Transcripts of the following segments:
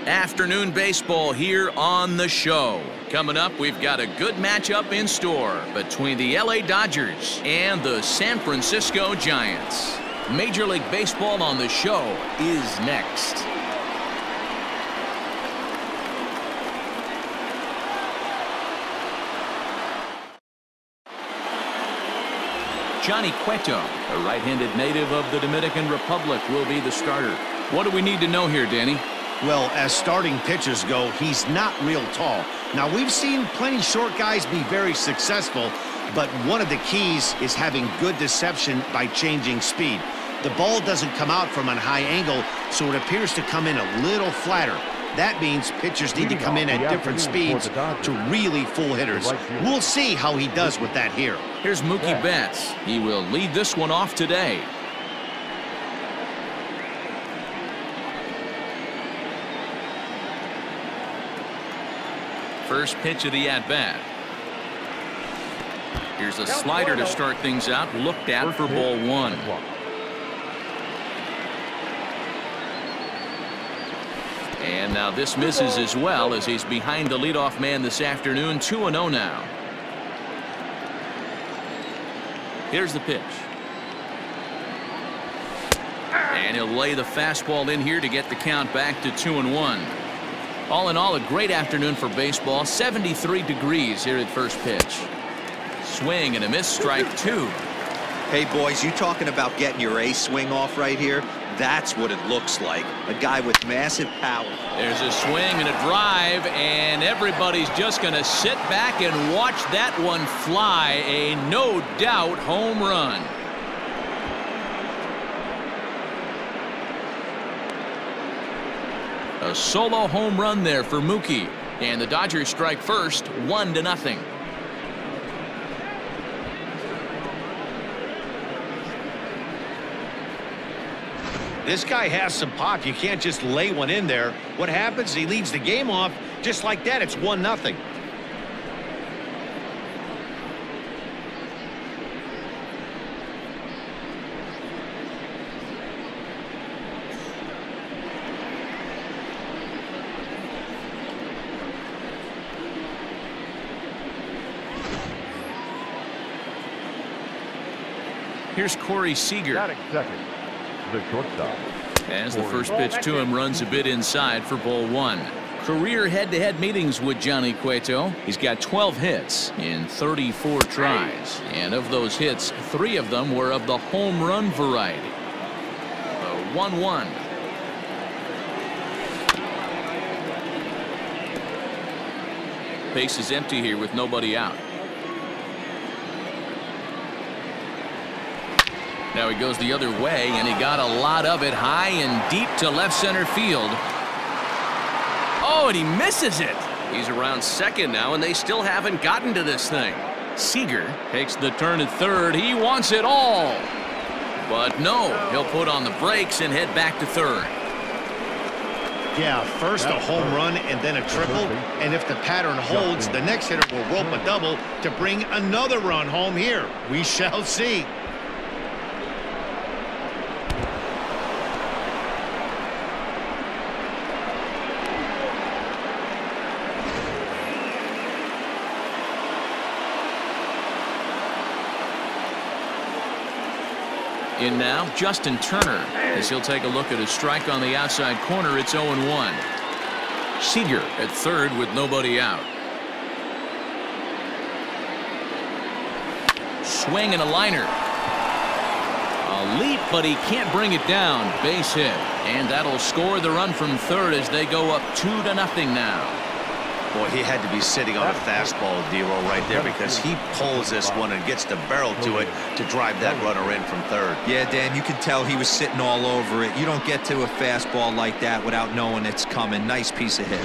Afternoon baseball here on the show. Coming up, we've got a good matchup in store between the LA Dodgers and the San Francisco Giants. Major League Baseball on the show is next. Johnny Cueto, a right-handed native of the Dominican Republic, will be the starter. What do we need to know here, Danny? Well, as starting pitchers go, he's not real tall. Now, we've seen plenty short guys be very successful, but one of the keys is having good deception by changing speed. The ball doesn't come out from a high angle, so it appears to come in a little flatter. That means pitchers need to come in at different speeds to really fool hitters. We'll see how he does with that here. Here's Mookie Betts. He will lead this one off today. First pitch of the at-bat. Here's a slider to start things out. Looked at for ball one. And now this misses as well as he's behind the leadoff man this afternoon. 2-0 now. Here's the pitch. And he'll lay the fastball in here to get the count back to 2-1. All in all, a great afternoon for baseball. 73 degrees here at first pitch. Swing and a miss, strike two. Hey, boys, you talking about getting your ace swing off right here? That's what it looks like. A guy with massive power. There's a swing and a drive, and everybody's just going to sit back and watch that one fly. A no-doubt home run. A solo home run there for Mookie. And the Dodgers strike first, 1-0. This guy has some pop. You can't just lay one in there. What happens? He leads the game off just like that. It's 1-0. Here's Corey Seager. The shortstop. As the first pitch to him runs a bit inside for ball one. Career head-to-head meetings with Johnny Cueto. He's got 12 hits in 34 tries. And of those hits, 3 of them were of the home run variety. 1-1. Base is empty here with nobody out. Now he goes the other way, and he got a lot of it high and deep to left center field. Oh, and he misses it. He's around second now, and they still haven't gotten to this thing. Seager takes the turn at third. He wants it all. But no, he'll put on the brakes and head back to third. Yeah, first a home run and then a triple. And if the pattern holds, the next hitter will rope a double to bring another run home here. We shall see. In now, Justin Turner, as he'll take a look at a strike on the outside corner. It's 0-1. Seager at third with nobody out. Swing and a liner. A leap, but he can't bring it down. Base hit. And that'll score the run from third as they go up 2-0 now. Boy, he had to be sitting on a fastball, D-Roll, right there, because he pulls this one and gets the barrel to it to drive that runner in from third. Yeah, Dan, you can tell he was sitting all over it. You don't get to a fastball like that without knowing it's coming. Nice piece of hit.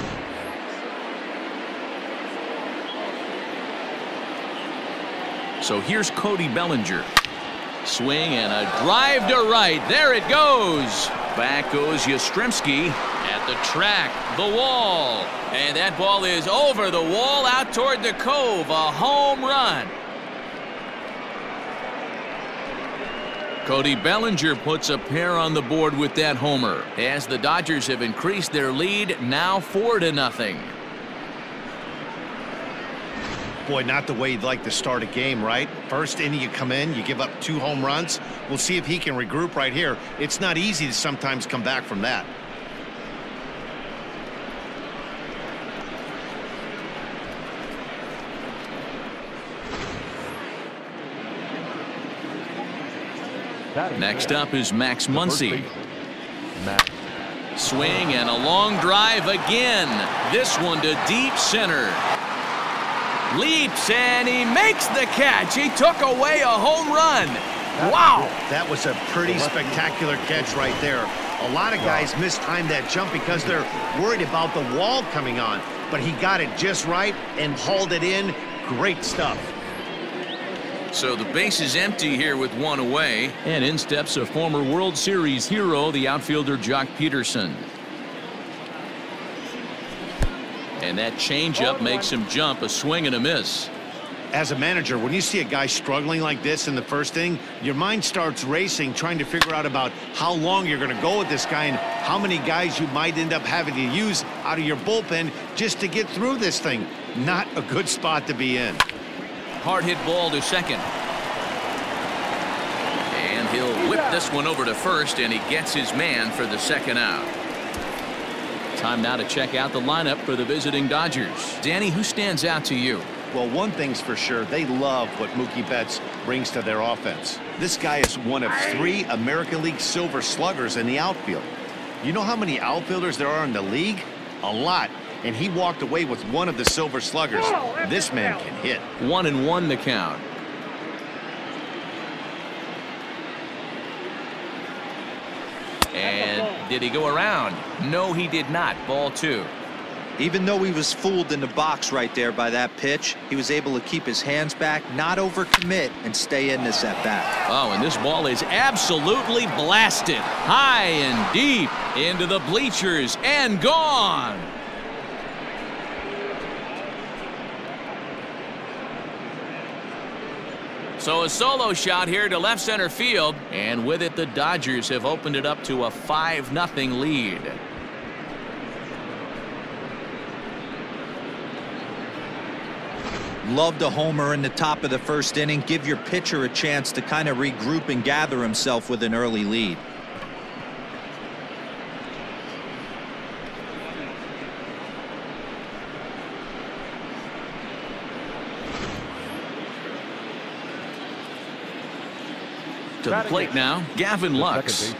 So here's Cody Bellinger. Swing and a drive to right. There it goes. Back goes Yastrzemski at the track, the wall. And that ball is over the wall out toward the cove. A home run. Cody Bellinger puts a pair on the board with that homer, as the Dodgers have increased their lead, now 4-0. Boy, not the way you'd like to start a game, right? First inning, you come in, you give up 2 home runs. We'll see if he can regroup right here. It's not easy to sometimes come back from that. Next up is Max Muncy. Swing and a long drive again. This one to deep center. Leaps and he makes the catch. He took away a home run. Wow. That was a pretty spectacular catch right there. A lot of guys mistime that jump because they're worried about the wall coming on. But he got it just right and hauled it in. Great stuff. So the base is empty here with 1 away. And in steps a former World Series hero, the outfielder Jock Peterson. And that changeup makes him jump, a swing and a miss. As a manager, when you see a guy struggling like this in the first inning, your mind starts racing, trying to figure out about how long you're going to go with this guy and how many guys you might end up having to use out of your bullpen just to get through this thing. Not a good spot to be in. Hard hit ball to second. And he'll whip this one over to first, and he gets his man for the second out. Time now to check out the lineup for the visiting Dodgers. Danny, who stands out to you? Well, one thing's for sure, they love what Mookie Betts brings to their offense. This guy is one of 3 American League Silver Sluggers in the outfield. You know how many outfielders there are in the league? A lot. And he walked away with one of the Silver Sluggers. This man can hit. 1-1 the count. And did he go around? No, he did not. Ball 2. Even though he was fooled in the box right there by that pitch, he was able to keep his hands back, not overcommit, and stay in this at bat. Oh, and this ball is absolutely blasted. High and deep into the bleachers and gone. So a solo shot here to left center field, and with it the Dodgers have opened it up to a 5-0 lead. Loved a homer in the top of the first inning. Give your pitcher a chance to kind of regroup and gather himself with an early lead. To the plate now, Gavin Lux.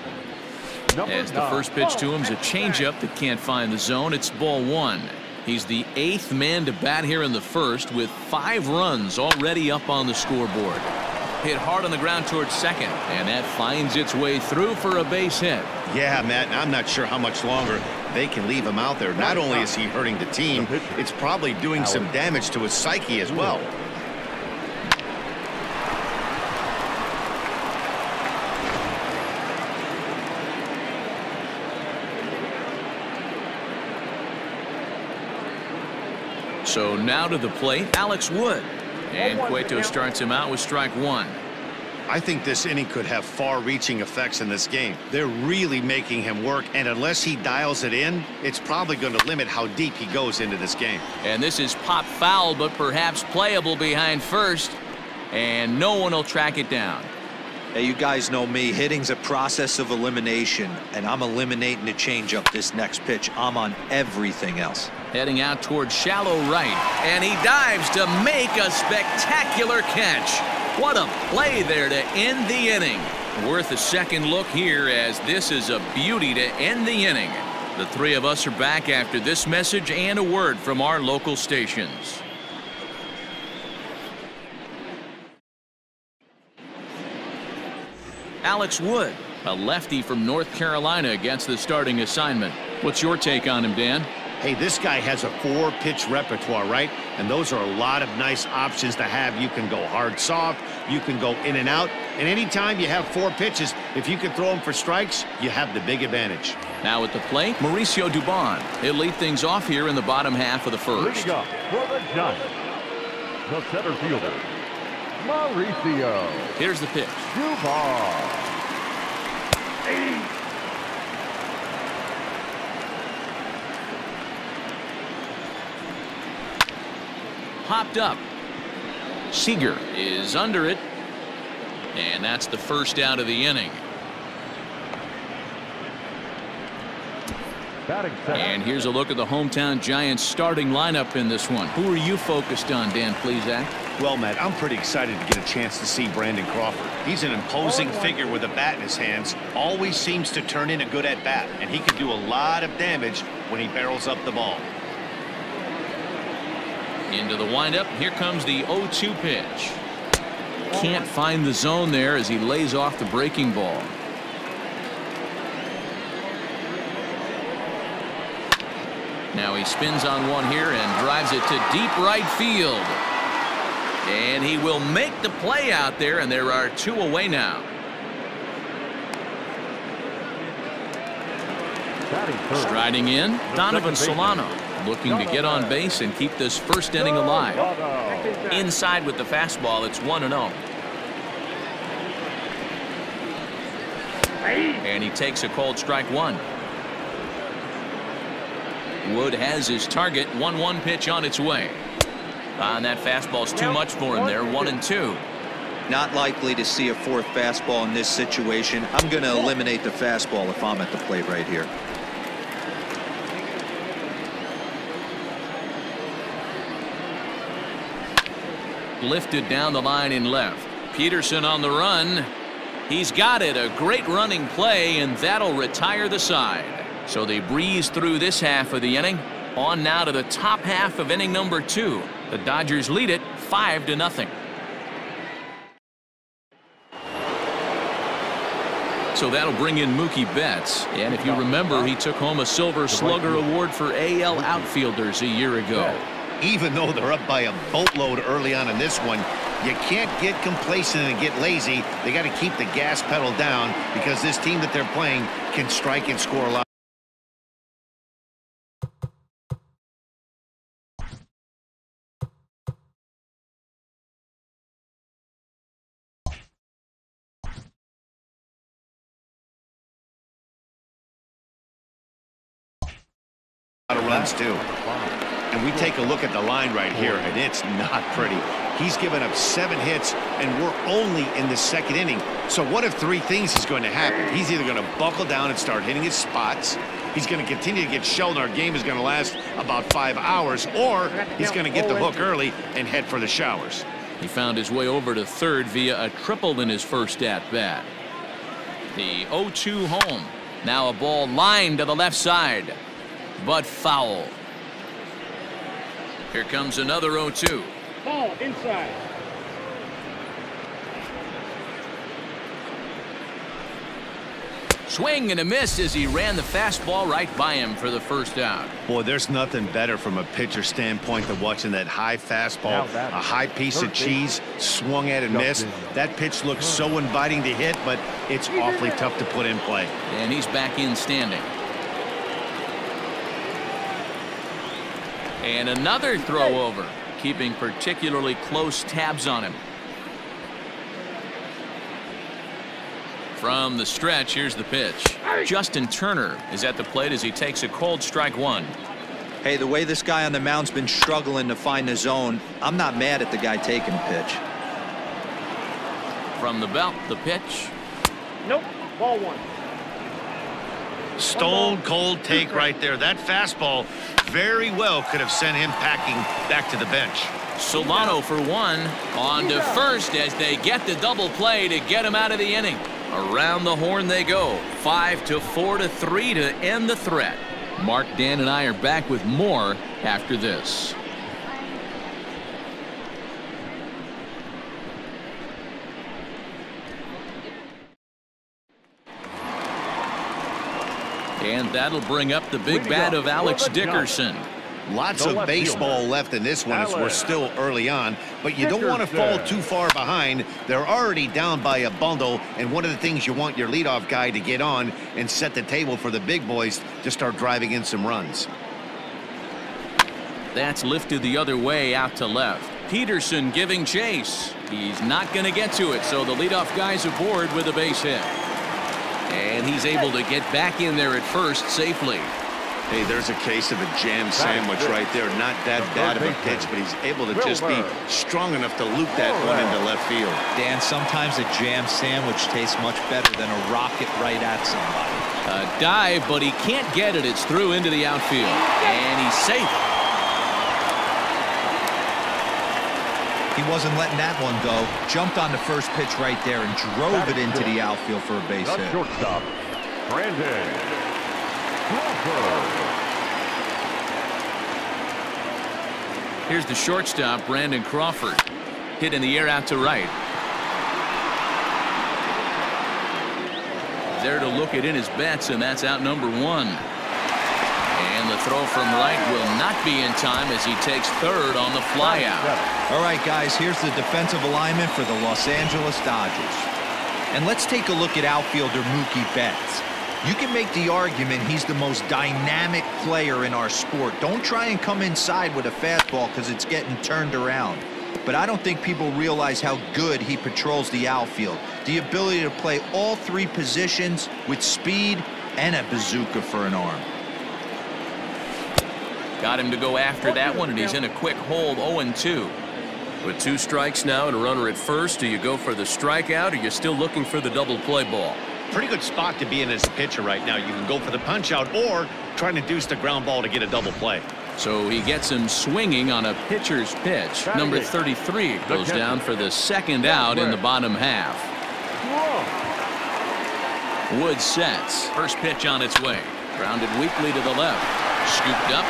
As the first pitch to him is a changeup that can't find the zone. It's ball 1. He's the 8th man to bat here in the first with 5 runs already up on the scoreboard. Hit hard on the ground towards second, and that finds its way through for a base hit. Yeah, Matt, I'm not sure how much longer they can leave him out there. Not only is he hurting the team, it's probably doing some damage to his psyche as well. So now to the plate, Alex Wood. And Cueto starts him out with strike 1. I think this inning could have far-reaching effects in this game. They're really making him work, and unless he dials it in, it's probably going to limit how deep he goes into this game. And this is pop foul, but perhaps playable behind first, and no one will track it down. Hey, you guys know me. Hitting's a process of elimination, and I'm eliminating the changeup this next pitch. I'm on everything else. Heading out towards shallow right, and he dives to make a spectacular catch. What a play there to end the inning. Worth a second look here, as this is a beauty to end the inning. The 3 of us are back after this message and a word from our local stations. Alex Wood, a lefty from North Carolina, gets the starting assignment. What's your take on him, Dan? Hey, this guy has a 4-pitch repertoire, right? And those are a lot of nice options to have. You can go hard, soft. You can go in and out. And anytime you have 4 pitches, if you can throw them for strikes, you have the big advantage. Now at the plate, Mauricio Dubon. He'll lead things off here in the bottom half of the first. Leading up for the Giants, the center fielder, Mauricio. Here's the pitch. Dubon. popped up. Seager is under it. And that's the first out of the inning. And here's a look at the hometown Giants starting lineup in this one. Who are you focused on, Dan Plesac? Well, Matt, I'm pretty excited to get a chance to see Brandon Crawford. He's an imposing figure with a bat in his hands. Always seems to turn in a good at-bat, and he can do a lot of damage when he barrels up the ball. Into the windup. Here comes the 0-2 pitch. Can't find the zone there as he lays off the breaking ball. Now he spins on one here and drives it to deep right field. And he will make the play out there, and there are 2 away now. Striding in, Donovan Solano, looking to get on base and keep this first inning alive. Inside with the fastball, it's 1-0. And he takes a called strike 1. Wood has his target. 1-1 pitch on its way. And that fastball's too much for him there. 1-2. Not likely to see a 4th fastball in this situation. I'm going to eliminate the fastball if I'm at the plate right here. Lifted down the line in left. Peterson on the run. He's got it. A great running play, and that'll retire the side. So they breeze through this half of the inning. On now to the top half of inning number 2. The Dodgers lead it 5-0. So that'll bring in Mookie Betts. And if you remember, he took home a Silver Slugger Award for AL outfielders a year ago. Even though they're up by a boatload early on in this one, you can't get complacent and get lazy. They got to keep the gas pedal down because this team that they're playing can strike and score a lot. Of runs too. And we take a look at the line right here, and it's not pretty. He's given up 7 hits, and we're only in the 2nd inning. So what if 3 things is going to happen? He's either going to buckle down and start hitting his spots, he's going to continue to get shelled, and our game is going to last about 5 hours, or he's going to get the hook early and head for the showers. He found his way over to 3rd via a triple in his first at-bat. The 0-2 home. Now a ball lined to the left side, but foul. Here comes another 0-2. Ball inside. Swing and a miss as he ran the fastball right by him for the first out. Boy, there's nothing better from a pitcher standpoint than watching that high fastball, a high piece of cheese, swung at and missed. That pitch looks so inviting to hit, but it's awfully tough to put in play. And he's back in standing. And another throw over, keeping particularly close tabs on him. From the stretch, here's the pitch. Justin Turner is at the plate as he takes a called strike 1. Hey, the way this guy on the mound's been struggling to find the zone, I'm not mad at the guy taking a pitch. From the belt, the pitch. Nope. Ball 1. Stone cold take right there. That fastball very well could have sent him packing back to the bench. Solano for 1. On to first as they get the double play to get him out of the inning. Around the horn they go. 5-4-3 to end the threat. Mark, Dan, and I are back with more after this. And that'll bring up the big bat of Alex Dickerson. Lots of baseball left in this one as we're still early on, but you don't want to fall too far behind. They're already down by a bundle, and one of the things you want your leadoff guy to get on and set the table for the big boys to start driving in some runs. That's lifted the other way out to left. Peterson giving chase. He's not going to get to it, so the leadoff guy's aboard with a base hit. And he's able to get back in there at first safely. Hey, there's a case of a jam sandwich right there. Not that bad of a pitch, but he's able to just be strong enough to loop that one into left field. Dan, sometimes a jam sandwich tastes much better than a rocket right at somebody. A dive, but he can't get it. It's through into the outfield, and he's safe. He wasn't letting that one go. Jumped on the first pitch right there and drove it into the outfield for a base hit. Shortstop, Brandon. Here's the shortstop, Brandon Crawford. Hit in the air out to right. There to look it in his bets, and that's out number one. And the throw from right will not be in time as he takes third on the flyout. All right, guys, here's the defensive alignment for the Los Angeles Dodgers. And let's take a look at outfielder Mookie Betts. You can make the argument he's the most dynamic player in our sport. Don't try and come inside with a fastball because it's getting turned around. But I don't think people realize how good he patrols the outfield. The ability to play all three positions with speed and a bazooka for an arm. Got him to go after that one, and he's in a quick hold, 0-2. With 2 strikes now and a runner at first, do you go for the strikeout, or you're still looking for the double play ball? Pretty good spot to be in as a pitcher right now. You can go for the punch out or try to deuce the ground ball to get a double play. So he gets him swinging on a pitcher's pitch. Number 33 goes down for the second out in the bottom half. Wood sets. First pitch on its way. Grounded weakly to the left. Scooped up.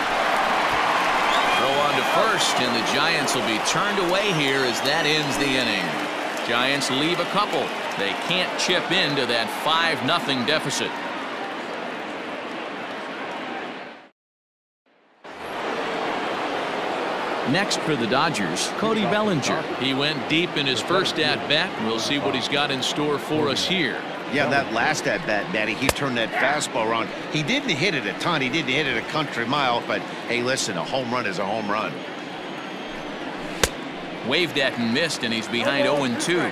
Throw on to first, and the Giants will be turned away here as that ends the inning. Giants leave a couple. They can't chip into that 5-0 deficit. Next for the Dodgers, Cody Bellinger. He went deep in his first at-bat. We'll see what he's got in store for us here. Yeah, that last at-bat, Matty, he turned that fastball around. He didn't hit it a ton. He didn't hit it a country mile. But, hey, listen, a home run is a home run. Waved at and missed, and he's behind 0-2.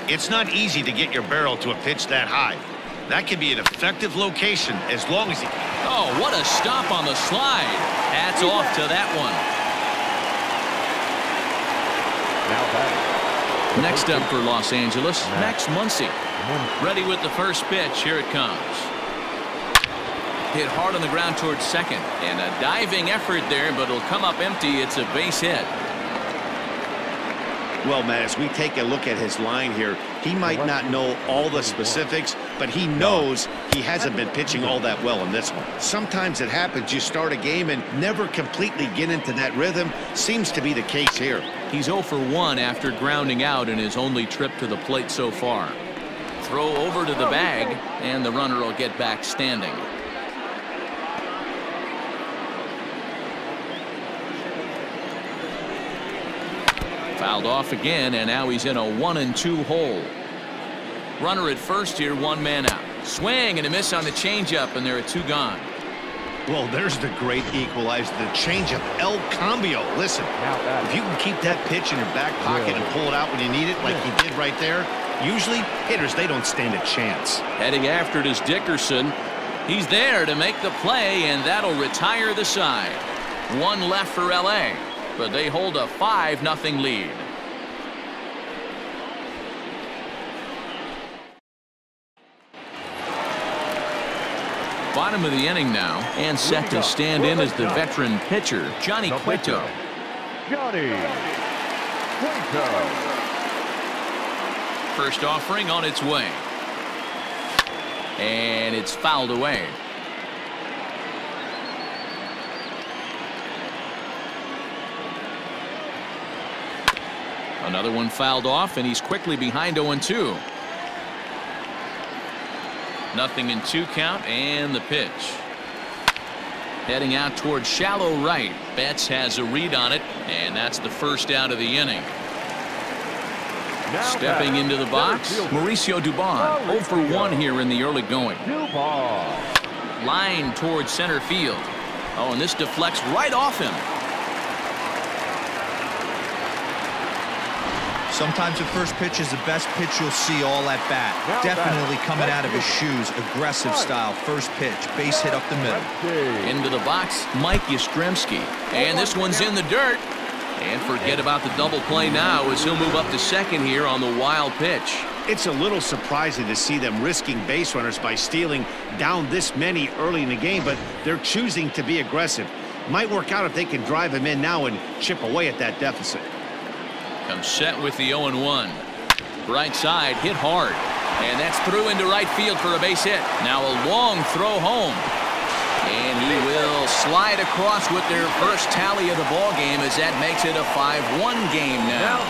It's not easy to get your barrel to a pitch that high. That can be an effective location as long as he... Oh, what a stop on the slide. Hats off to that one. Next up for Los Angeles, Max Muncy. Ready with the first pitch. Here it comes. Hit hard on the ground towards second. And a diving effort there, but it'll come up empty. It's a base hit. Well, Matt, as we take a look at his line here, he might not know all the specifics, but he knows he hasn't been pitching all that well in this one. Sometimes it happens. You start a game and never completely get into that rhythm. Seems to be the case here. He's 0 for 1 after grounding out in his only trip to the plate so far. Throw over to the bag, and the runner will get back standing. Fouled off again, and now he's in a 1-2 hole. Runner at first here, 1 man out. Swing and a miss on the changeup, and there are 2 gone. Well, there's the great equalizer, the changeup, El Cambio. Listen, if you can keep that pitch in your back pocket and pull it out when you need it, like he did right there, usually hitters, they don't stand a chance. Heading after it is Dickerson. He's there to make the play, and that'll retire the side. 1 left for LA, but they hold a 5-0 lead. Bottom of the inning now, and set to stand in as the veteran pitcher, Johnny Cueto. First offering on its way. And it's fouled away. Another one fouled off, and he's quickly behind 0-2. Nothing in 2 count, and the pitch. Heading out towards shallow right. Betts has a read on it, and that's the first out of the inning. Stepping into the box, Mauricio Dubon, 0 for 1 here in the early going. Line towards center field. Oh, and this deflects right off him. Sometimes the first pitch is the best pitch you'll see all at bat. Definitely coming out of his shoes. Aggressive style. First pitch. Base hit up the middle. Into the box, Mike Yastrzemski. And this one's in the dirt. And forget about the double play now as he'll move up to second here on the wild pitch. It's a little surprising to see them risking base runners by stealing down this many early in the game, but they're choosing to be aggressive. Might work out if they can drive him in now and chip away at that deficit. Comes set with the 0-1. Right side, hit hard. And that's through into right field for a base hit. Now a long throw home. And he will slide across with their first tally of the ball game as that makes it a 5-1 game now.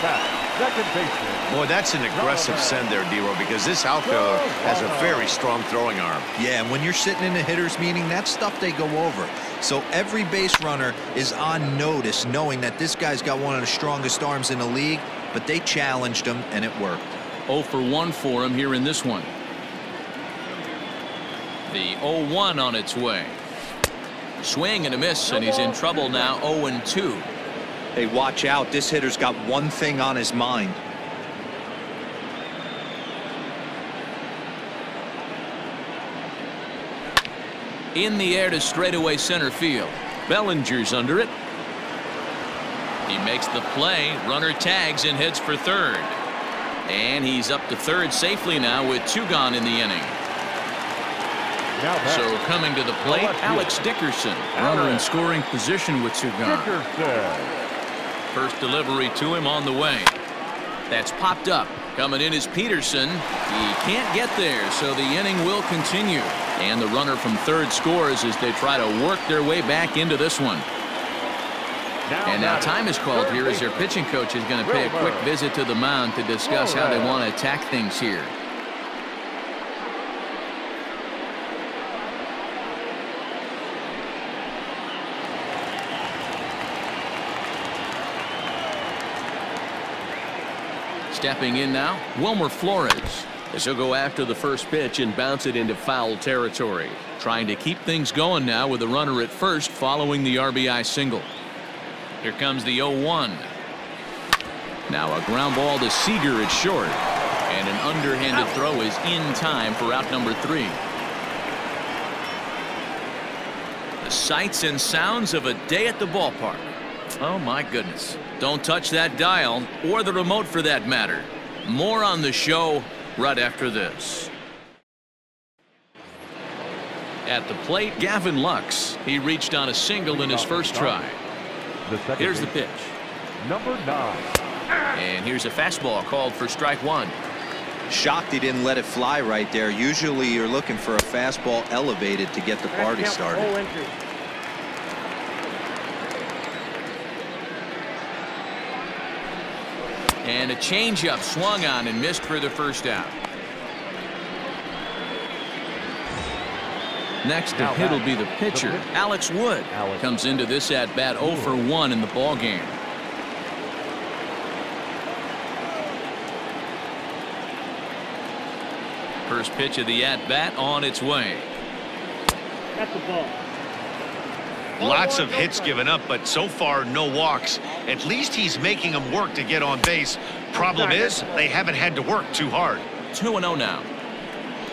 Boy, that's an aggressive send there, D-Row, because this outfielder has a very strong throwing arm. Yeah, and when you're sitting in a hitter's meeting, that's stuff they go over. So every base runner is on notice, knowing that this guy's got one of the strongest arms in the league, but they challenged him, and it worked. 0 for 1 for him here in this one. The 0-1 on its way. Swing and a miss, and he's in trouble now. 0-2. Hey, watch out. This hitter's got one thing on his mind. In the air to straightaway center field. Bellinger's under it. He makes the play. Runner tags and heads for third. And he's up to third safely now with 2 gone in the inning. So coming to the plate, Alex Dickerson. Runner in scoring position with 2 gone. First delivery to him on the way. That's popped up. Coming in is Peterson. He can't get there, so the inning will continue. And the runner from third scores as they try to work their way back into this one. And now time is called here as their pitching coach is going to pay a quick visit to the mound to discuss how they want to attack things here. Stepping in now, Wilmer Flores, as he'll go after the first pitch and bounce it into foul territory. Trying to keep things going now with the runner at first following the RBI single. Here comes the 0-1. Now a ground ball to Seager at short. And an underhanded throw is in time for out number 3. The sights and sounds of a day at the ballpark. Oh my goodness. Don't touch that dial, or the remote for that matter. More on the show right after this. At the plate, Gavin Lux. He reached on a single in his first try. Here's the pitch. Number 9. And here's a fastball called for strike 1. Shocked he didn't let it fly right there. Usually you're looking for a fastball elevated to get the party started. And a changeup swung on and missed for the first out. Next to hit will be the pitcher, Alex Wood. Comes into this at bat 0 for 1 in the ball game. First pitch of the at bat on its way. That's the ball. Lots of hits given up, but so far no walks. At least he's making them work to get on base. Problem is, they haven't had to work too hard. 2-0 now.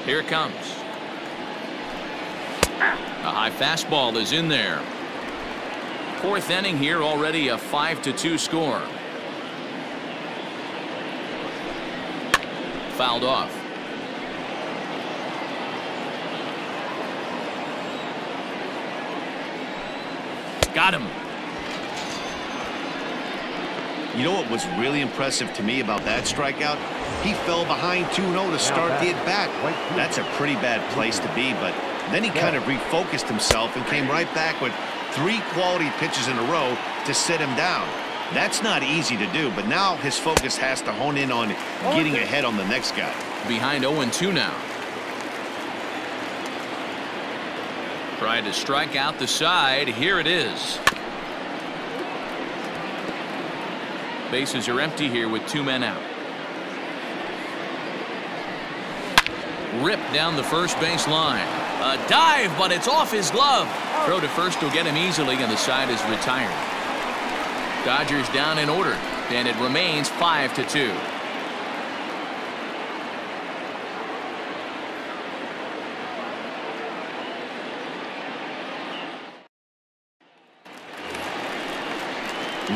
Here it comes. A high fastball is in there. 4th inning here, already a 5-2 score. Fouled off. Got him. You know what was really impressive to me about that strikeout? He fell behind 2-0 to start the at-bat. That's a pretty bad place to be, but then he kind of refocused himself and came right back with 3 quality pitches in a row to sit him down. That's not easy to do, but now his focus has to hone in on getting ahead on the next guy. Behind 0-2 now. Tried to strike out the side. Here it is. Bases are empty here with 2 men out. Ripped down the first base line. A dive, but it's off his glove. Throw to first will get him easily, and the side is retired. Dodgers down in order. and it remains 5-2.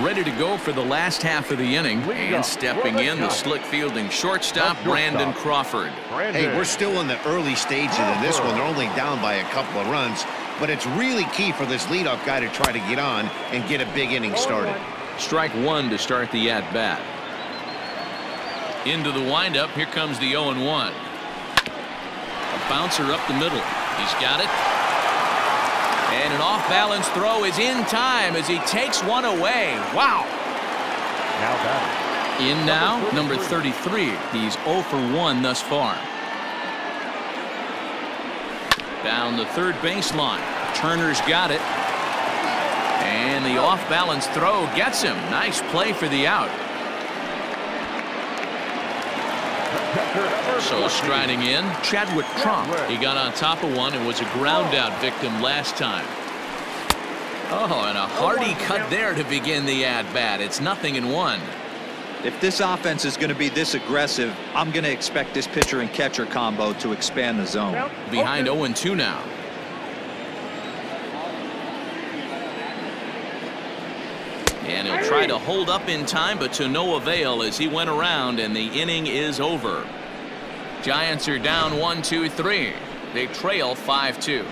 Ready to go for the last half of the inning, and stepping in, the slick fielding shortstop, Brandon Crawford. Hey, we're still in the early stages of this one. They're only down by a couple of runs, but it's really key for this leadoff guy to try to get on and get a big inning started. Strike one to start the at-bat. Into the windup, here comes the 0-1. A bouncer up the middle. He's got it. And an off-balance throw is in time as he takes one away. Wow. Now batting. In now, number 33. He's 0 for 1 thus far. Down the third baseline. Turner's got it. And the off-balance throw gets him. Nice play for the out. So striding in, Chadwick Trump. He got on top of one and was a ground-out victim last time. Oh, and a hearty cut there to begin the at-bat. It's 0-1. If this offense is going to be this aggressive, I'm going to expect this pitcher and catcher combo to expand the zone. Behind 0-2 now. And he'll try to hold up in time, but to no avail as he went around and the inning is over. Giants are down 1-2-3. They trail 5-2.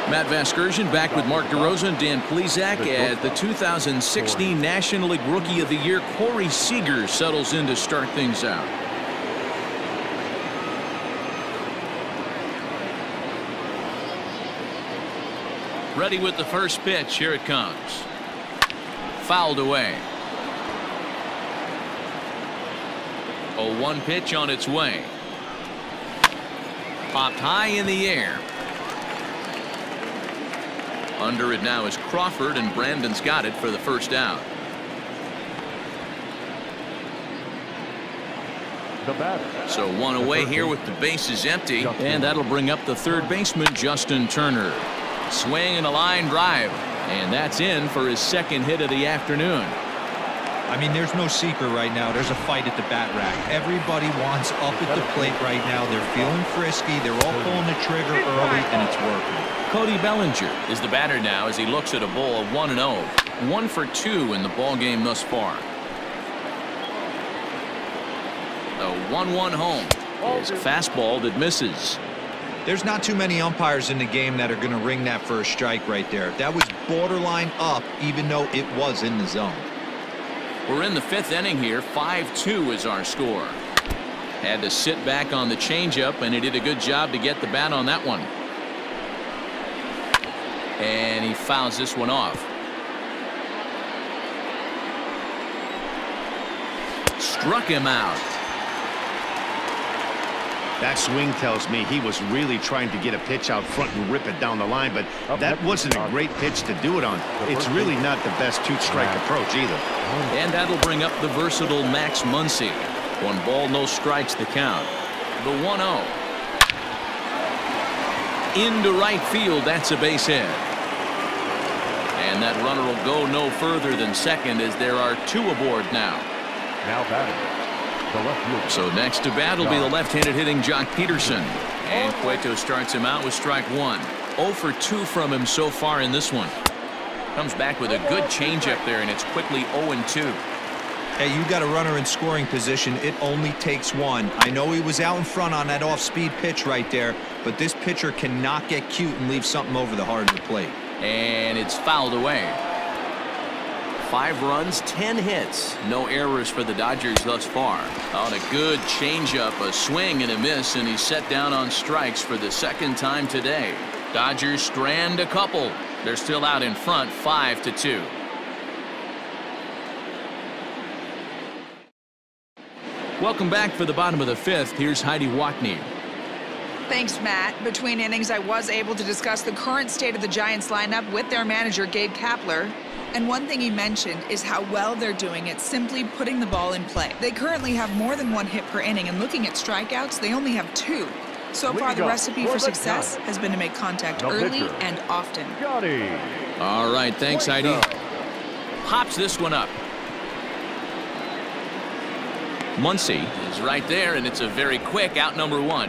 Matt Vasgersian back with Mark DeRosa and Dan Plesac as the 2016 National League Rookie of the Year Corey Seager settles in to start things out. Ready with the first pitch. Here it comes. Fouled away. 0-1 pitch on its way. Popped high in the air. Under it now is Crawford, and Brandon's got it for the first out. So one away here with the bases empty, and that'll bring up the third baseman, Justin Turner. Swing and a line drive, and that's in for his second hit of the afternoon. I mean, there's no secret right now. There's a fight at the bat rack. Everybody wants up at the plate right now. They're feeling frisky. They're all pulling the trigger early, and it's working. Cody Bellinger is the batter now as he looks at a ball of 1-0. 1 for 2 in the ball game thus far. The 1-1 home is a fastball that misses. There's not too many umpires in the game that are going to ring that first strike right there. That was borderline up, even though it was in the zone. We're in the 5th inning here. 5-2 is our score. Had to sit back on the changeup, and he did a good job to get the bat on that one. And he fouls this one off. Struck him out. That swing tells me he was really trying to get a pitch out front and rip it down the line, but that wasn't a great pitch to do it on. It's really not the best two-strike approach either. And that'll bring up the versatile Max Muncy. 1 ball, no strikes the count. The 1-0. Into right field, that's a base hit. And that runner will go no further than second as there are 2 aboard now. Now batting. So next to bat will be the left-handed hitting Jock Peterson. And Cueto starts him out with strike 1. 0 for 2 from him so far in this one. Comes back with a good changeup there, and it's quickly 0-2. Hey, you got a runner in scoring position. It only takes one. I know he was out in front on that off-speed pitch right there, but this pitcher cannot get cute and leave something over the heart of the plate. And it's fouled away. 5 runs, 10 hits. No errors for the Dodgers thus far. On a good changeup, a swing and a miss, and he's set down on strikes for the second time today. Dodgers strand a couple. They're still out in front, 5-2. Welcome back for the bottom of the 5th. Here's Heidi Watney. Thanks, Matt. Between innings, I was able to discuss the current state of the Giants lineup with their manager, Gabe Kapler. And one thing he mentioned is how well they're doing at simply putting the ball in play. They currently have more than 1 hit per inning, and looking at strikeouts, they only have 2. So far, the recipe for success has been to make contact early and often. All right, thanks, Heidi. Pops this one up. Muncy is right there, and it's a very quick out number 1.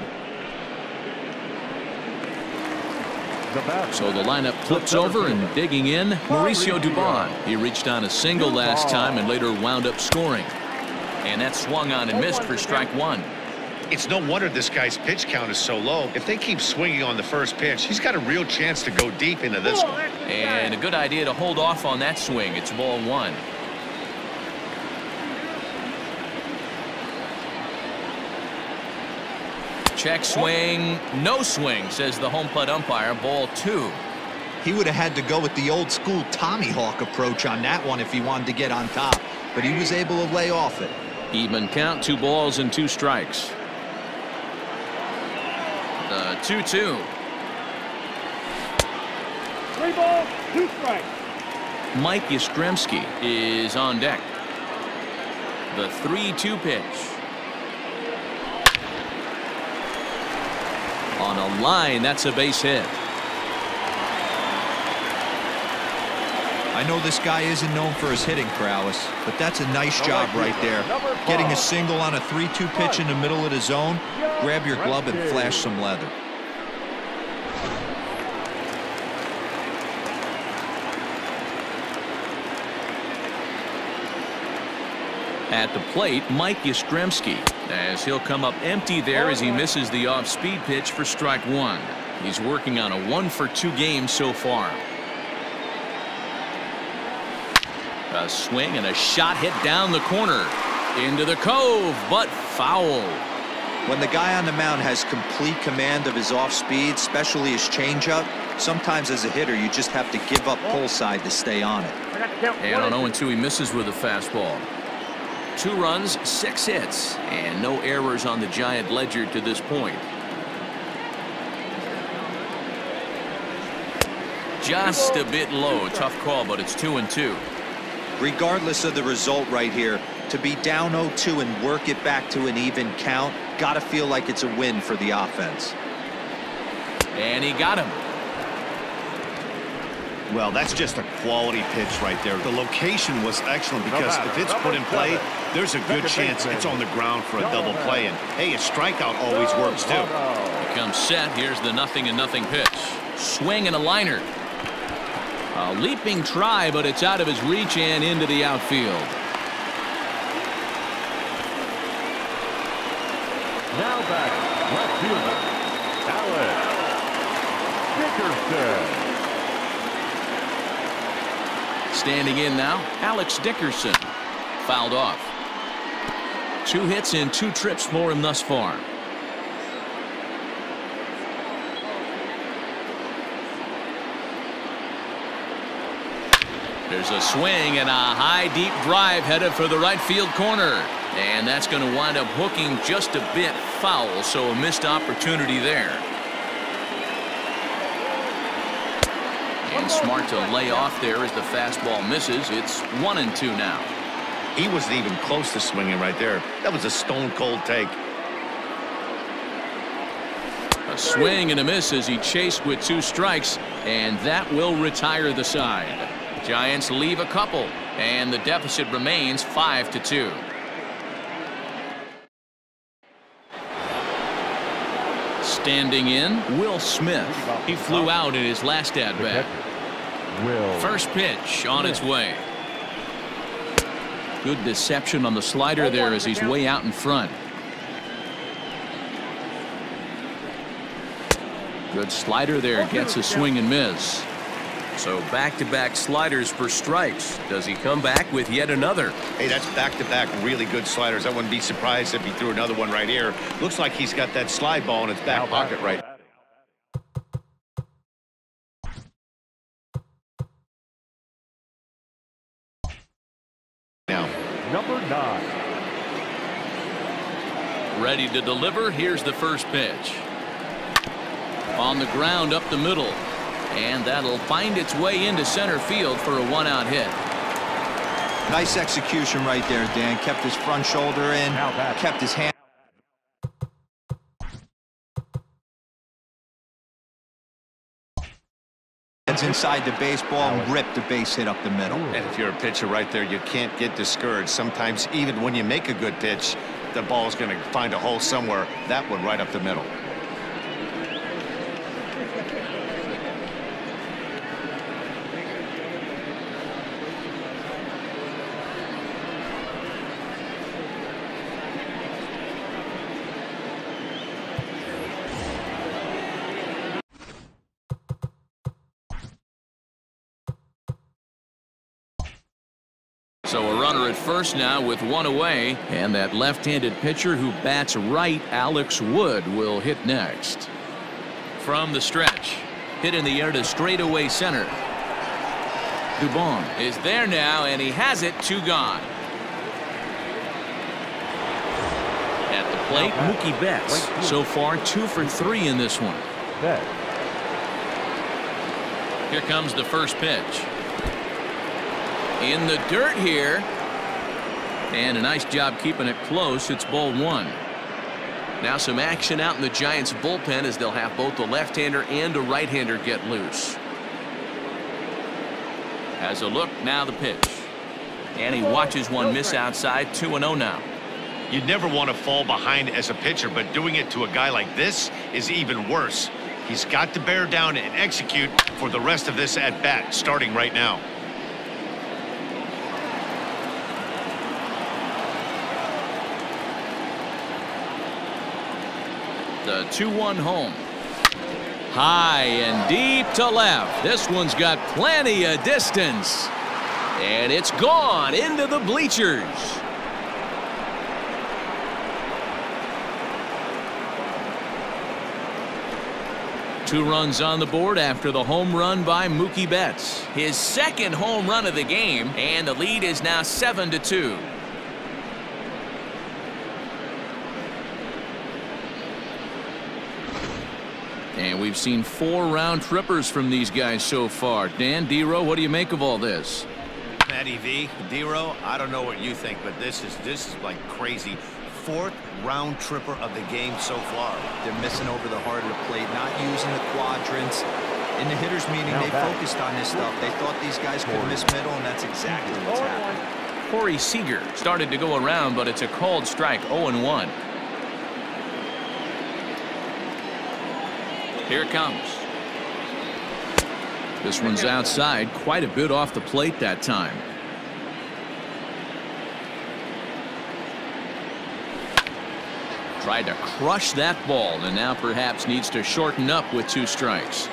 So the lineup flips over, and digging in, Mauricio Dubon. He reached on a single last time and later wound up scoring. And that swung on and missed for strike 1. It's no wonder this guy's pitch count is so low. If they keep swinging on the first pitch, he's got a real chance to go deep into this one. And a good idea to hold off on that swing. It's ball 1. Check swing, no swing, says the home plate umpire. Ball 2. He would have had to go with the old school Tommy Hawk approach on that one if he wanted to get on top, but he was able to lay off it. Even count, 2 balls and 2 strikes. The 2-2. 3 balls, 2 strikes. Mike Yastrzemski is on deck. The 3-2 pitch. On a line, that's a base hit. I know this guy isn't known for his hitting prowess, but that's a nice job right there. Getting a single on a 3-2 pitch in the middle of the zone. Grab your glove and flash some leather. At the plate, Mike Yastrzemski, as he'll come up empty there as he misses the off-speed pitch for strike 1. He's working on a 1-for-2 game so far. A swing and a shot hit down the corner into the cove, but foul. When the guy on the mound has complete command of his off-speed, especially his changeup, sometimes as a hitter you just have to give up pull side to stay on it. And on 0-2 he misses with a fastball. 2 runs, 6 hits, and no errors on the Giant ledger to this point. Just a bit low. Tough call, but it's 2-2. Regardless of the result right here, to be down 0-2 and work it back to an even count, gotta feel like it's a win for the offense. And he got him. Well, that's just a quality pitch right there. The location was excellent because if it's put in play, there's a good chance it's on the ground for a double play. And hey, a strikeout always works too. He comes set. Here's the 0-0 pitch. Swing and a liner. A leaping try, but it's out of his reach and into the outfield. Now back, left fielder, Alex Dickerson. Standing in now, Alex Dickerson. Fouled off. 2 hits and 2 trips for him thus far. There's a swing and a high deep drive headed for the right field corner. And that's going to wind up hooking just a bit foul, so a missed opportunity there. And smart to lay off there as the fastball misses. It's 1-2 now. He wasn't even close to swinging right there. That was a stone-cold take. A swing and a miss as he chased with 2 strikes, and that will retire the side. Giants leave a couple, and the deficit remains 5-2. Standing in, Will Smith. He flew out in his last at-bat. First pitch on its way. Good deception on the slider there as he's way out in front. Good slider there, gets a swing and miss. So back-to-back sliders for strikes. Does he come back with yet another? Hey, that's back-to-back really good sliders. I wouldn't be surprised if he threw another one right here. Looks like he's got that slide ball in his back pocket right now. Number 9. Ready to deliver. Here's the first pitch. On the ground up the middle. And that'll find its way into center field for a one-out hit. Nice execution right there, Dan. Kept his front shoulder in, kept his hand. Heads inside the baseball and ripped the base hit up the middle. And if you're a pitcher right there, you can't get discouraged. Sometimes even when you make a good pitch, the ball's going to find a hole somewhere. That one right up the middle. So a runner at first now with one away, and that left-handed pitcher who bats right, Alex Wood, will hit next. From the stretch, hit in the air to straightaway center. Dubon is there now, and he has it. 2 gone. At the plate, Mookie Betts. So far 2 for 3 in this one. Here comes the first pitch. In the dirt here, and a nice job keeping it close. It's ball 1. Now some action out in the Giants bullpen as they'll have both the left-hander and a right-hander get loose. Has a look, now the pitch, and he watches one miss outside. 2-0 now. You never want to fall behind as a pitcher, but doing it to a guy like this is even worse. He's got to bear down and execute for the rest of this at bat, starting right now. The 2-1 home. High and deep to left. This one's got plenty of distance. And it's gone into the bleachers. Two runs on the board after the home run by Mookie Betts. His second home run of the game, and the lead is now 7-2. And we've seen 4 round trippers from these guys so far. Dan, D-Row, what do you make of all this? Matty V, D-Row, I don't know what you think, but this is like crazy. 4th round tripper of the game so far. They're missing over the heart of the plate, not using the quadrants. In the hitters meeting, they focused on this stuff. They thought these guys could miss middle, and that's exactly what's happening. Corey Seager started to go around, but it's a called strike. 0-1. Here it comes. This one's outside, quite a bit off the plate that time. Tried to crush that ball, and now perhaps needs to shorten up with 2 strikes.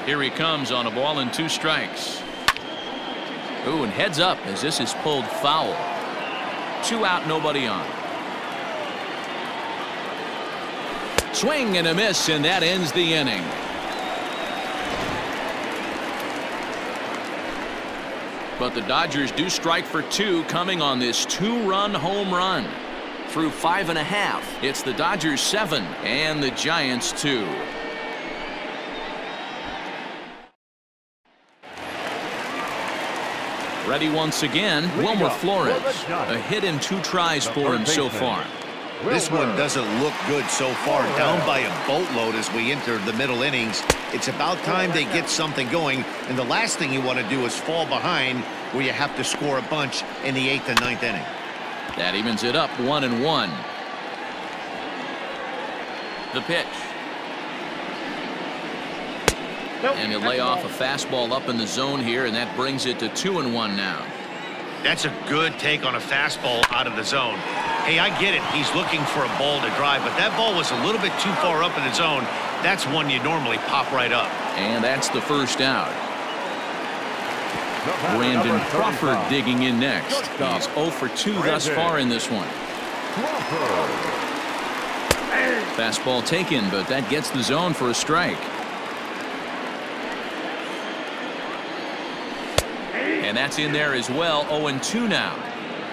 Here he comes on a ball and 2 strikes. Ooh, and heads up as this is pulled foul. 2 out, nobody on. Swing and a miss, and that ends the inning. But the Dodgers do strike for 2 coming on this 2-run home run. Through 5.5, it's the Dodgers 7 and the Giants 2. Ready once again, Wilmer Flores. A hit in 2 tries for him so far. This one doesn't look good so far. Down by a boatload as we enter the middle innings. It's about time they get something going, and the last thing you want to do is fall behind where you have to score a bunch in the 8th and 9th inning. That evens it up 1-1. The pitch. And he'll lay off a fastball up in the zone here, and that brings it to 2-1 now. That's a good take on a fastball out of the zone. Hey, I get it. He's looking for a ball to drive, but that ball was a little bit too far up in the zone. That's one you normally pop right up. And that's the first out. Brandon Crawford digging in next. He's 0 for 2 thus far in this one. Fastball taken, but that gets the zone for a strike. And that's in there as well. 0-2 now.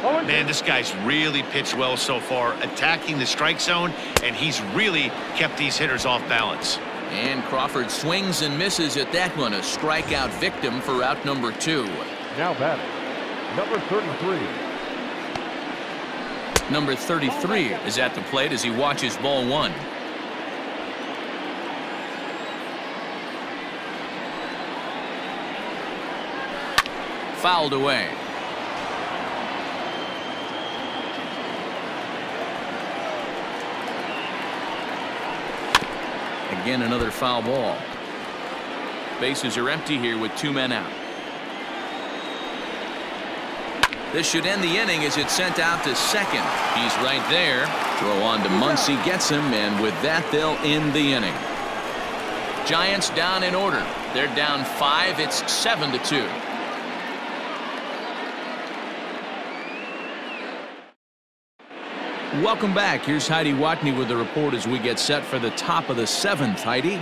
Man, this guy's really pitched well so far, attacking the strike zone, and he's really kept these hitters off balance. And Crawford swings and misses at that one. A strikeout victim for out number 2. Now batting, number 33. Number 33 is at the plate as he watches ball 1. Fouled away. Again, another foul ball. Bases are empty here with 2 men out. This should end the inning as it's sent out to second. He's right there. Throw on to Muncy, gets him, and with that, they'll end the inning. Giants down in order. They're down 5. It's 7-2. Welcome back. Here's Heidi Watney with the report as we get set for the top of the 7th. Heidi?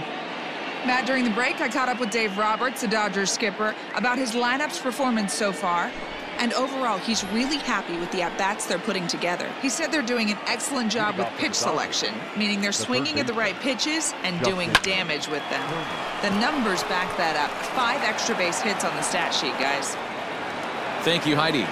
Matt, during the break, I caught up with Dave Roberts, the Dodgers skipper, about his lineup's performance so far. And overall, he's really happy with the at-bats they're putting together. He said they're doing an excellent job with pitch selection, meaning they're swinging at the right pitches and doing damage with them. The numbers back that up. 5 extra base hits on the stat sheet, guys. Thank you, Heidi.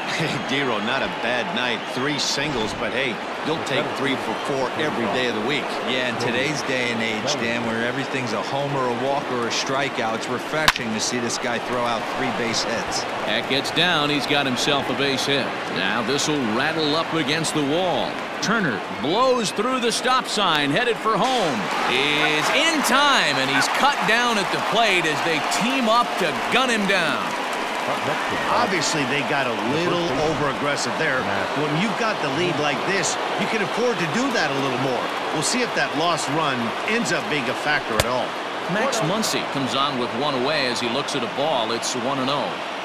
Hey, Dero, not a bad night. 3 singles, but hey, you'll take 3 for 4 every day of the week. Yeah, in today's day and age, Dan, where everything's a homer, a walk, or a strikeout, it's refreshing to see this guy throw out 3 base hits. That gets down. He's got himself a base hit. Now this will rattle up against the wall. Turner blows through the stop sign, headed for home. Is in time, and he's cut down at the plate as they team up to gun him down. Obviously, they got a little over-aggressive there. When you've got the lead like this, you can afford to do that a little more. We'll see if that lost run ends up being a factor at all. Max Muncy comes on with 1 away as he looks at a ball. It's 1-0.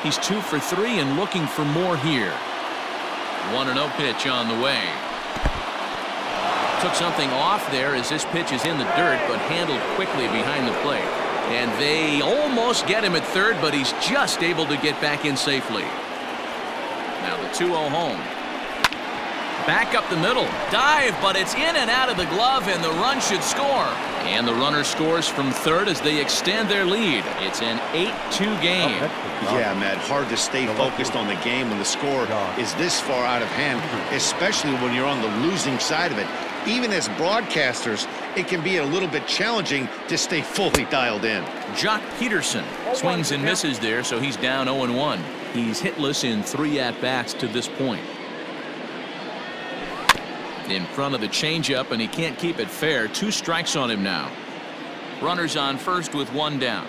He's 2 for 3 and looking for more here. 1-0 pitch on the way. Took something off there as this pitch is in the dirt, but handled quickly behind the plate. And they almost get him at third, but he's just able to get back in safely. Now the 2-0 home. Back up the middle. Dive, but it's in and out of the glove, and the run should score. And the runner scores from third as they extend their lead. It's an 8-2 game. Yeah, Matt, hard to stay focused on the game when the score is this far out of hand, especially when you're on the losing side of it. Even as broadcasters, it can be a little bit challenging to stay fully dialed in. Jock Peterson swings and misses there, so he's down 0-1. He's hitless in 3 at-bats to this point. In front of the changeup, and he can't keep it fair. 2 strikes on him now. Runners on first with 1 down.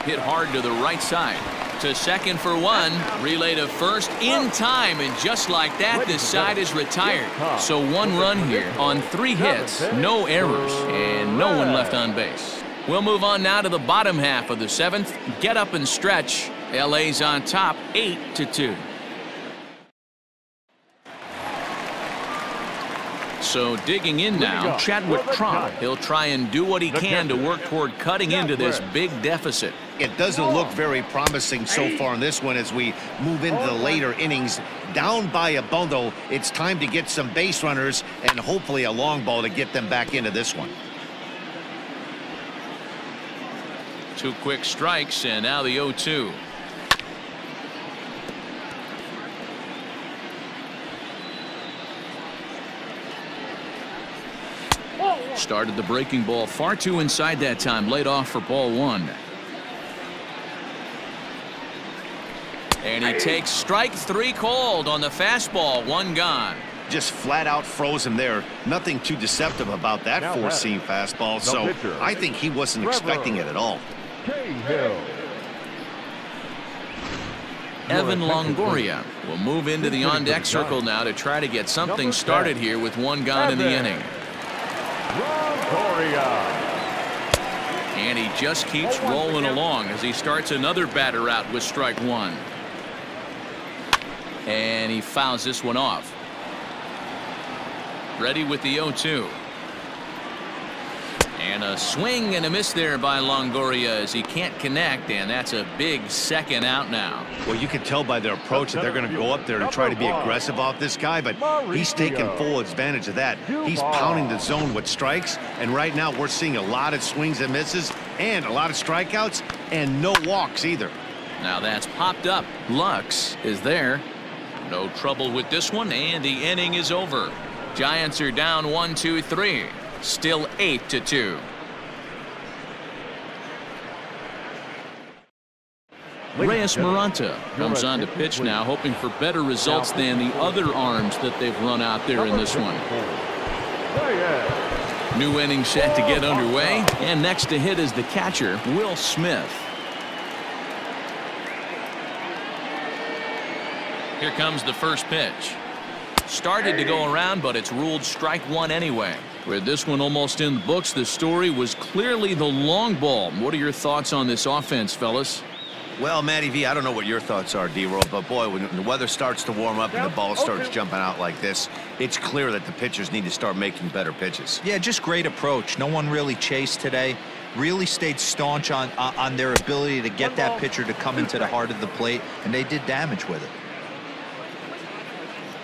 Hit hard to the right side. To second for 1. Relay to first in time, and just like that, this side is retired. So 1 run here on 3 hits, no errors, and no one left on base. We'll move on now to the bottom half of the 7th. Get up and stretch. LA's on top, 8-2. So digging in now, Chadwick Tromp. He'll try and do what he can to work toward cutting into this big deficit. It doesn't look very promising so far in this one as we move into the later innings. Down by a bundle, it's time to get some base runners and hopefully a long ball to get them back into this one. 2 quick strikes, and now the 0-2. Started the breaking ball far too inside that time. Laid off for ball 1. And he takes strike 3 called on the fastball. 1 gone. Just flat out froze him there. Nothing too deceptive about that 4-seam fastball. So I think he wasn't expecting it at all. Evan Longoria will move into the on-deck circle now to try to get something started here with 1 gone in the inning. And he just keeps rolling along as he starts another batter out with strike 1. And he fouls this one off. Ready with the 0-2. And a swing and a miss there by Longoria as he can't connect, and that's a big second out now. Well, you can tell by their approach that they're going to go up there and try to be aggressive off this guy, but he's taking full advantage of that. He's pounding the zone with strikes, and right now we're seeing a lot of swings and misses and a lot of strikeouts and no walks either. Now that's popped up. Lux is there. No trouble with this one, and the inning is over. Giants are down 1-2-3. Still 8-2. Reyes Maranta comes on to pitch now, hoping for better results than the other arms that they've run out there in this one. New inning set to get underway, and next to hit is the catcher, Will Smith. Here comes the first pitch. Started to go around, but it's ruled strike one anyway. With this one almost in the books, the story was clearly the long ball. What are your thoughts on this offense, fellas? Well, Matty V, I don't know what your thoughts are, D-Roll, but boy, when the weather starts to warm up and the ball starts jumping out like this, it's clear that the pitchers need to start making better pitches. Yeah, just great approach. No one really chased today. Really stayed staunch on their ability to get that pitcher to come into the heart of the plate, and they did damage with it.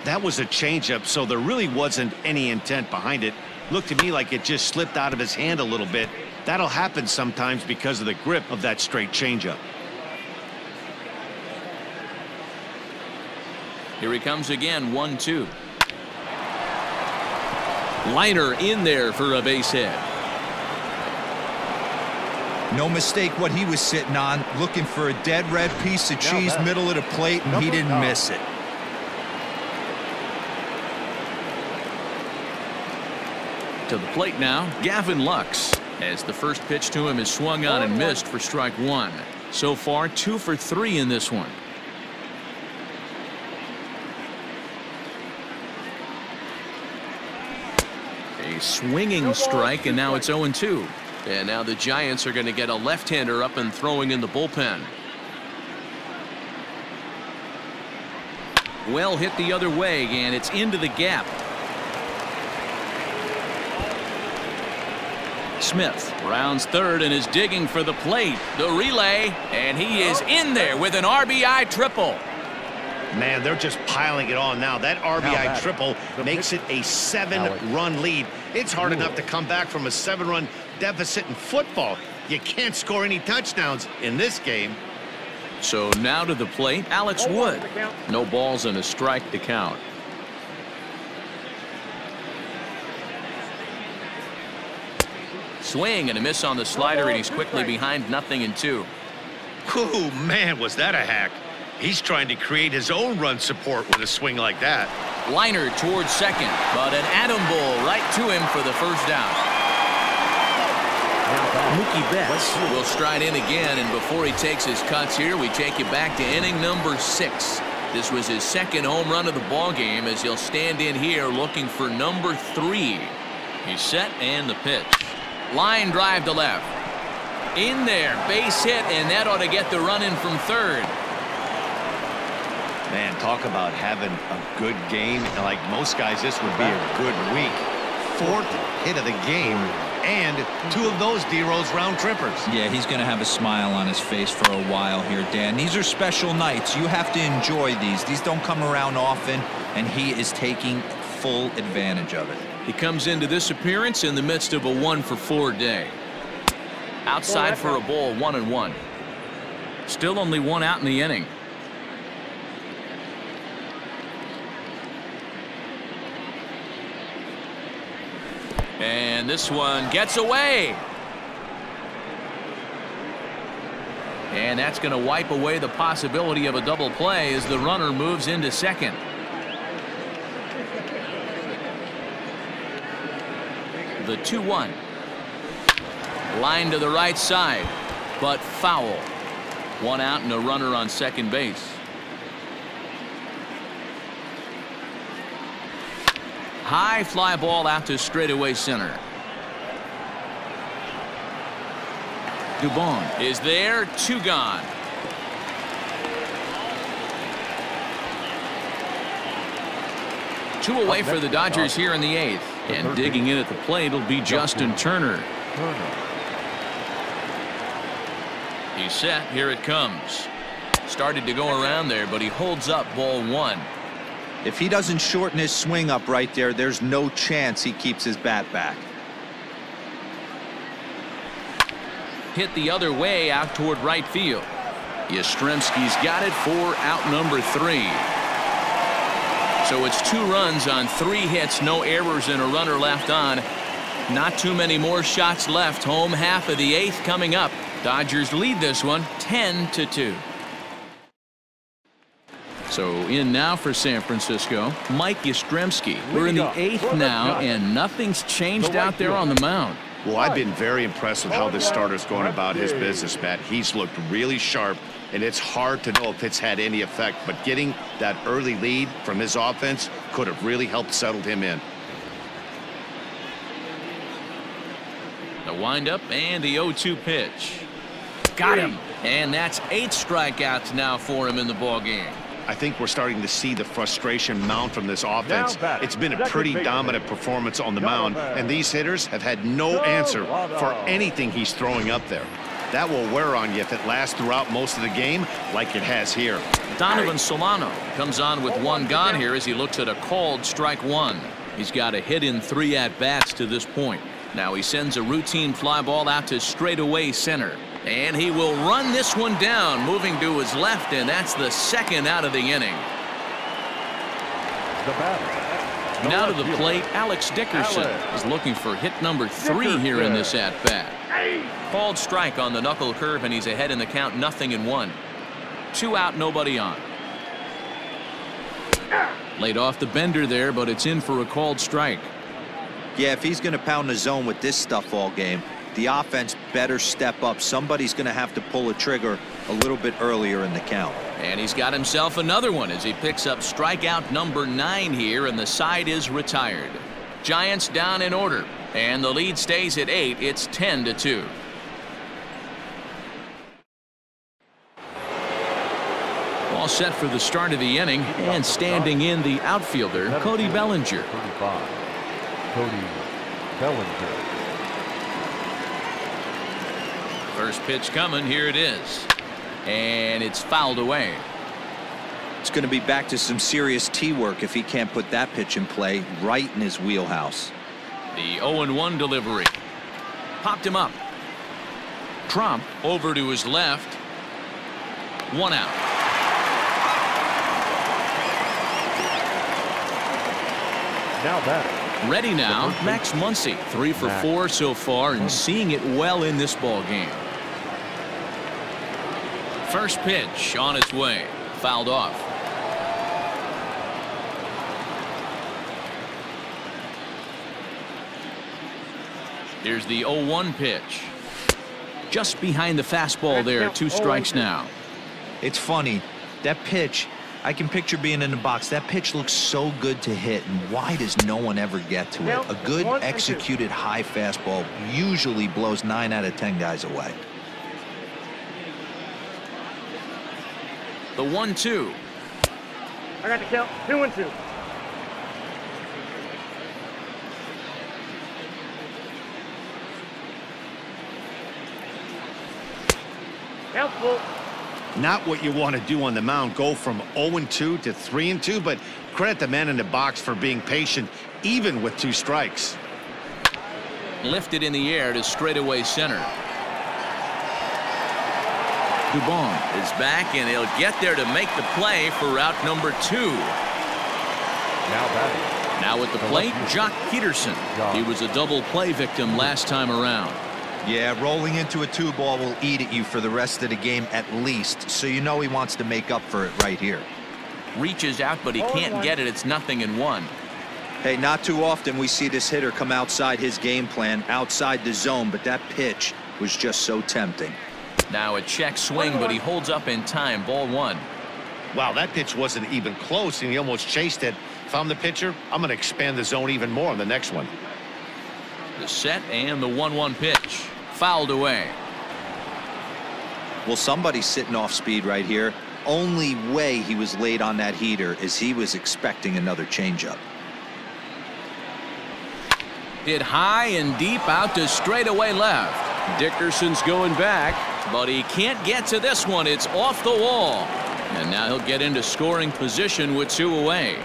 That was a changeup, so there really wasn't any intent behind it. Looked to me like it just slipped out of his hand a little bit. That'll happen sometimes because of the grip of that straight changeup. Here he comes again, 1-2. Liner in there for a base hit. No mistake what he was sitting on, looking for a dead red piece of cheese, middle of the plate, and he didn't miss it. To the plate now, Gavin Lux, as the first pitch to him is swung on and missed for strike one. So far, 2 for 3 in this one. A swinging strike, and now it's 0-2. And now the Giants are going to get a left-hander up and throwing in the bullpen. Well hit the other way, and it's into the gap. Smith rounds third and is digging for the plate. The relay, and he is in there with an RBI triple. Man, they're just piling it on now. That RBI triple makes it a 7-run lead. It's hard enough to come back from a 7-run deficit in football. You can't score any touchdowns in this game. So now to the plate, Alex Wood. No balls and a strike to count. Swing and a miss on the slider, and he's quickly behind 0-2. Ooh, man, was that a hack. He's trying to create his own run support with a swing like that. Liner towards second, but an atom ball right to him for the first down. Mookie Betts will stride in again, and before he takes his cuts here, we take you back to inning number 6. This was his second home run of the ball game as he'll stand in here looking for number 3. He's set and the pitch. Line drive to left. In there, base hit, and that ought to get the run in from third. Man, talk about having a good game. Like most guys, this would be a good week. 4th hit of the game, and 2 of those D-Rose round trippers. Yeah, he's going to have a smile on his face for a while here, Dan. These are special nights. You have to enjoy these. These don't come around often, and he is taking full advantage of it. He comes into this appearance in the midst of a 1-for-4 day. Outside for a ball, 1-1. Still only 1 out in the inning. And this one gets away. And that's going to wipe away the possibility of a double play as the runner moves into second. The 2-1. Line to the right side, but foul. 1 out and a runner on second base. High fly ball out to straightaway center. Dubon is there, 2 gone. Two away for the Dodgers here in the 8th. And digging in at the plate will be Justin Turner. Turner. He's set. Here it comes. Started to go around there, but he holds up ball one. If he doesn't shorten his swing up right there, there's no chance he keeps his bat back. Hit the other way out toward right field. Yastrzemski's got it for out number 3. So it's 2 runs on 3 hits, no errors, and a runner left on. Not too many more shots left. Home half of the 8th coming up. Dodgers lead this one 10-2. So in now for San Francisco, Mike Yastrzemski. We're in the 8th now, and nothing's changed out there on the mound. Well, I've been very impressed with how this starter's going about his business, Matt. He's looked really sharp, and it's hard to know if it's had any effect. But getting that early lead from his offense could have really helped settle him in. The windup and the 0-2 pitch. Got him. And that's 8 strikeouts now for him in the ballgame. I think we're starting to see the frustration mount from this offense. It's been a pretty dominant performance on the mound, and these hitters have had no answer for anything he's throwing up there. That will wear on you if it lasts throughout most of the game like it has here. Donovan Solano comes on with 1 gone here as he looks at a called strike 1. He's got a hit in 3 at-bats to this point. Now he sends a routine fly ball out to straightaway center. And he will run this one down, moving to his left, and that's the 2nd out of the inning. The batter. Now to the plate, Alex Dickerson is looking for hit number 3 here in this at-bat. Called strike on the knuckle curve, and he's ahead in the count, 0-1. 2 out, nobody on. Laid off the bender there, but it's in for a called strike. Yeah, if he's going to pound the zone with this stuff all game, the offense better step up. Somebody's going to have to pull a trigger a little bit earlier in the count. And he's got himself another one as he picks up strikeout number 9 here, and the side is retired. Giants down in order, and the lead stays at 8. It's 10-2. All set for the start of the inning, and standing in the outfielder, Cody Bellinger. 35. Cody Bellinger. First pitch coming. Here it is. And it's fouled away. It's going to be back to some serious tee work if he can't put that pitch in play right in his wheelhouse. The 0-1 delivery. Popped him up. Trump over to his left. 1 out. Now batting. Ready now, Max Muncy. 3 for 4 so far, and seeing it well in this ball game. First pitch on its way. Fouled off. Here's the 0-1 pitch. Just behind the fastball there. 2 strikes now. It's funny. That pitch, I can picture being in the box. That pitch looks so good to hit, and why does no one ever get to it? A good executed high fastball usually blows 9 out of 10 guys away. The 1-2. I got the count. 2-2. Count full. Not what you want to do on the mound, go from 0-2 to 3-2, but credit the man in the box for being patient even with 2 strikes. Lifted in the air to straightaway center. Dubon is back, and he'll get there to make the play for route number 2. Now batting. Now at the plate, Jock Peterson. He was a double play victim last time around. Yeah, rolling into a 2-ball will eat at you for the rest of the game at least, so you know he wants to make up for it right here. Reaches out, but he can't get it. It's 0-1. Hey, not too often we see this hitter come outside his game plan, outside the zone, but that pitch was just so tempting. Now a check swing, but he holds up in time. Ball 1. Wow, that pitch wasn't even close, and he almost chased it. If I'm the pitcher, I'm going to expand the zone even more on the next one. The set and the 1-1 pitch. Fouled away. Well, somebody's sitting off speed right here. Only way he was late on that heater is he was expecting another changeup. Hit high and deep out to straightaway left. Dickerson's going back, but he can't get to this one. It's off the wall. And now he'll get into scoring position with 2 away.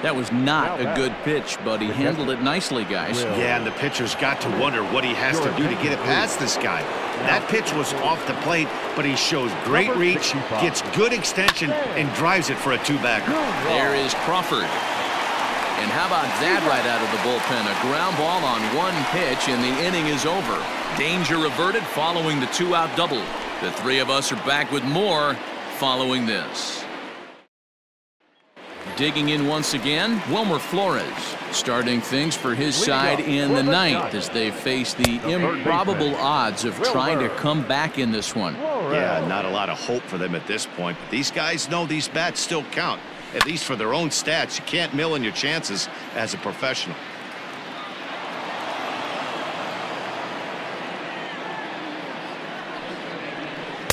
That was not a good pitch, but he handled it nicely, guys. Yeah, and the pitcher's got to wonder what he has to do to get it past this guy. That pitch was off the plate, but he shows great reach, gets good extension, and drives it for a 2-bagger. There is Crawford. And how about that right out of the bullpen? A ground ball on 1 pitch, and the inning is over. Danger averted following the 2-out double. The 3 of us are back with more following this. Digging in once again, Wilmer Flores, starting things for his side in the 9th as they face the improbable odds of trying to come back in this one. Yeah, not a lot of hope for them at this point. But these guys know these bats still count, at least for their own stats. You can't mill in your chances as a professional.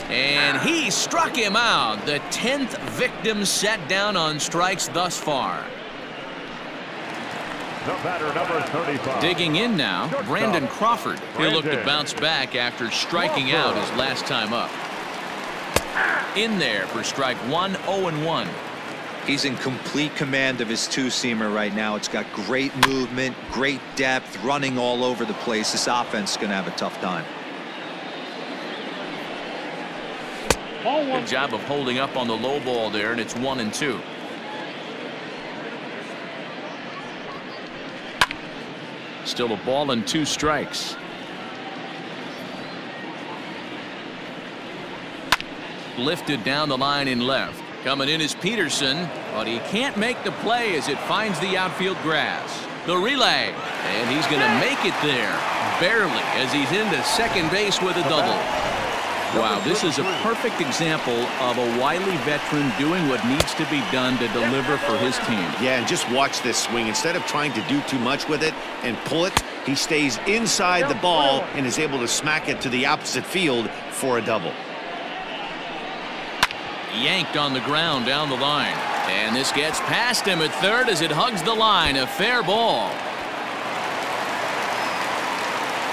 And he struck him out. The 10th victim set down on strikes thus far. The batter, number 35. Digging in now, Brandon Crawford. He'll look to bounce back after striking out his last time up. In there for strike 1, 0-1. He's in complete command of his 2-seamer right now. It's got great movement, great depth, running all over the place. This offense is going to have a tough time. Good job of holding up on the low ball there, and it's 1-2. Still a ball and 2 strikes. Lifted down the line in left. Coming in is Peterson, but he can't make the play as it finds the outfield grass. The relay, and he's going to make it there, barely, as he's into second base with a double. Wow, this is a perfect example of a wily veteran doing what needs to be done to deliver for his team. Yeah, and just watch this swing. Instead of trying to do too much with it and pull it, he stays inside the ball and is able to smack it to the opposite field for a double. Yanked on the ground down the line. And this gets past him at third as it hugs the line. A fair ball.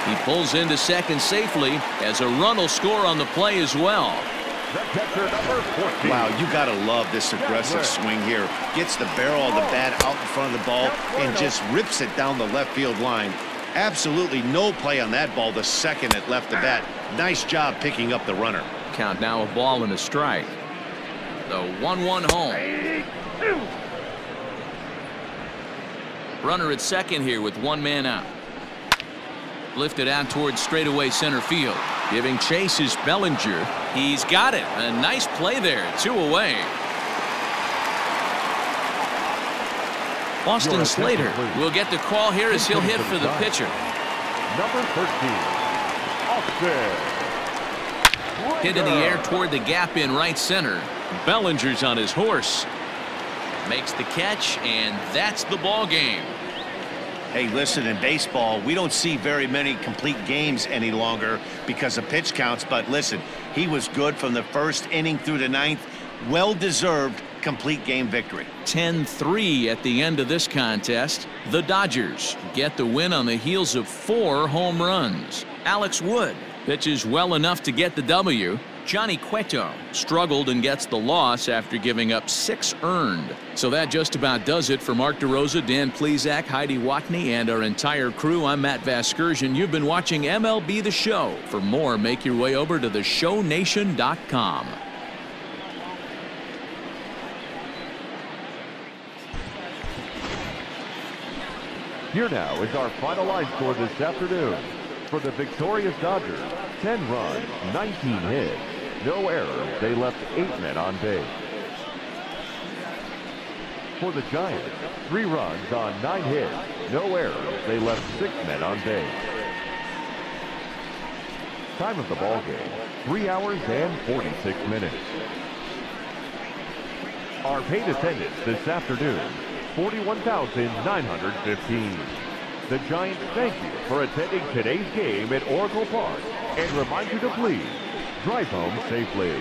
He pulls into second safely as a run will score on the play as well. Wow, you got to love this aggressive swing here. Gets the barrel of the bat out in front of the ball and just rips it down the left field line. Absolutely no play on that ball the second it left the bat. Nice job picking up the runner. Count now a ball and a strike. The 1-1 home. Runner at second here with 1 man out. Lifted out towards straightaway center field. Giving chase is Bellinger. He's got it. A nice play there. 2 away. Austin Slater will get the call here as he'll hit for the pitcher. Number 13, Austin. Hit in the air toward the gap in right center. Bellinger's on his horse. Makes the catch, and that's the ball game. Hey, listen, in baseball, we don't see very many complete games any longer because of pitch counts. But listen, he was good from the first inning through the 9th. Well-deserved complete game victory. 10-3 at the end of this contest. The Dodgers get the win on the heels of 4 home runs. Alex Wood pitches well enough to get the W. Johnny Cueto struggled and gets the loss after giving up 6 earned. So that just about does it for Mark DeRosa, Dan Plesac, Heidi Watney, and our entire crew. I'm Matt Vasgersian. You've been watching MLB The Show. For more, make your way over to theshownation.com. Here now is our final line score this afternoon. For the victorious Dodgers, 10 runs, 19 hits, no errors. They left 8 men on base. For the Giants, 3 runs on 9 hits, no errors. They left 6 men on base. Time of the ball game, 3 hours and 46 minutes. Our paid attendance this afternoon, 41,915. The Giants thank you for attending today's game at Oracle Park and remind you to please drive home safely.